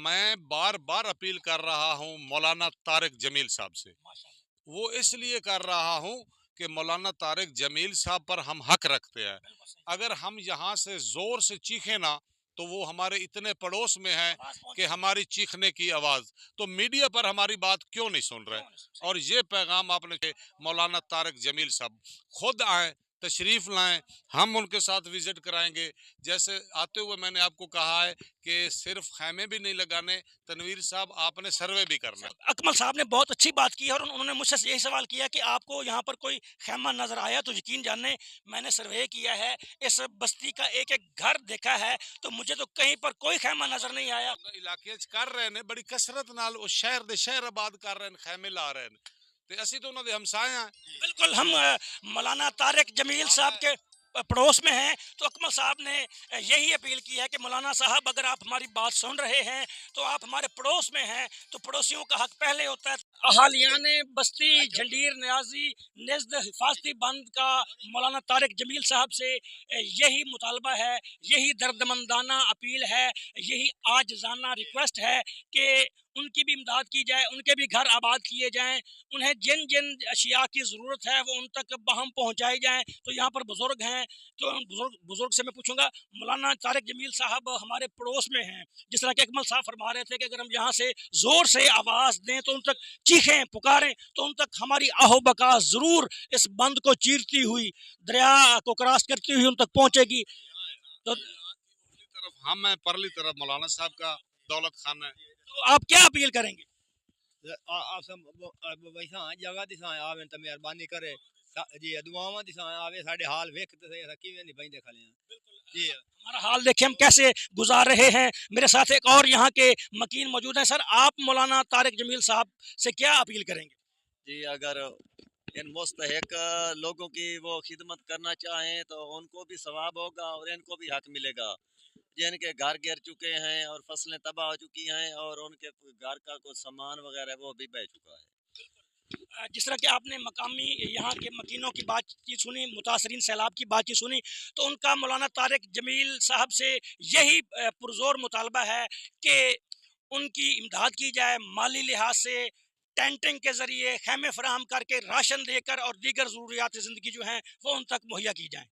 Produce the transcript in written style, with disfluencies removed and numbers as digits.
मैं बार बार अपील कर रहा हूँ मौलाना तारिक जमील साहब से। वो इसलिए कर रहा हूँ कि मौलाना तारिक जमील साहब पर हम हक रखते हैं। अगर हम यहाँ से जोर से चीखें ना, तो वो हमारे इतने पड़ोस में है कि हमारी चीखने की आवाज, तो मीडिया पर हमारी बात क्यों नहीं सुन रहे। और ये पैगाम आपने के मौलाना तारिक जमील साहब खुद आए, तशरीफ लाएं, हम उनके साथ विजिट कराएंगे। जैसे आते हुए मैंने आपको कहा है कि सिर्फ खैमे भी नहीं लगाने, तनवीर साहब आपने सर्वे भी करना है। अकमल साहब ने बहुत अच्छी बात की है और उन्होंने मुझसे यही सवाल किया कि आपको यहाँ पर कोई खैमा नजर आया, तो यकीन जाने मैंने सर्वे किया है, इस बस्ती का एक एक घर देखा है, तो मुझे तो कहीं पर कोई खैमा नजर नहीं आया। इलाके च कर रहे ने बड़ी कसरत नाल उस शहर दे शहर आबाद कर रहे हैं, खैमे ला रहे हैं, ते असी तो उन्होंने हमसाए हैं। बिल्कुल, हम मौलाना तारिक जमील साहब के पड़ोस में हैं, तो अकमल साहब ने यही अपील की है कि मौलाना साहब, अगर आप हमारी बात सुन रहे हैं तो आप हमारे पड़ोस में हैं, तो पड़ोसियों का हक पहले होता है। अहालियान बस्ती झंडीर न्याजी नज़द हिफाजती बंद का मौलाना तारिक जमील साहब से यही मुतालबा है, यही दर्दमंदाना अपील है, यही आजिज़ाना रिक्वेस्ट है कि उनकी भी इमदाद की जाए, उनके भी घर आबाद किए जाएँ, उन्हें जिन जिन अशिया की ज़रूरत है वो उन तक बहम पहुँचाई जाएँ। तो यहाँ पर बुज़ुर्ग हैं, तो बुज़ुर्ग से मैं पूछूँगा, मौलाना तारिक जमील साहब हमारे पड़ोस में हैं, जिस तरह के अकमल साहब फरमा रहे थे कि अगर हम यहाँ से ज़ोर से आवाज़ दें, तो उन तक चीखें, पुकारें, तो उन तक हमारी आहो-बका ज़रूर इस बंद को चीरती हुई, दरिया को क्रॉस करती हुई उन तक पहुँचेगी। तो तरफ हम हैं, परली तरफ मौलाना साहब का दौलत खाना है। आप क्या अपील करेंगे? आप सब वैसा जगह दिसा आवे तो मेहरबानी करे जी, दुआवां दिसा आवे साडे हाल वेख ते सही किवें नहीं बंदे खले हैं जी। हमारा हाल देखिए हम कैसे गुजार रहे हैं। मेरे साथ एक और यहाँ के मकीन मौजूद हैं। सर, आप मौलाना तारिक जमील साहब से क्या अपील करेंगे? जी, अगर इन मुस्तहिक लोगों की वो खिदमत करना चाहें तो उनको भी सवाब होगा और इनको भी हक मिलेगा। जिनके घर गिर चुके हैं और फसलें तबाह हो चुकी हैं और उनके घर का कुछ सामान वगैरह वो भी बह चुका है। जिस तरह कि आपने मकामी यहाँ के मकीनों की बातचीत सुनी, मुतासरीन सैलाब की बातचीत सुनी, तो उनका मौलाना तारिक जमील साहब से यही पुरज़ोर मुतालबा है कि उनकी इमदाद की जाए, माली लिहाज से टेंटिंग के ज़रिए खैमे फराहम करके, राशन देकर और दीगर ज़रूरियात ज़िंदगी जो हैं वो उन तक मुहैया की जाएँ।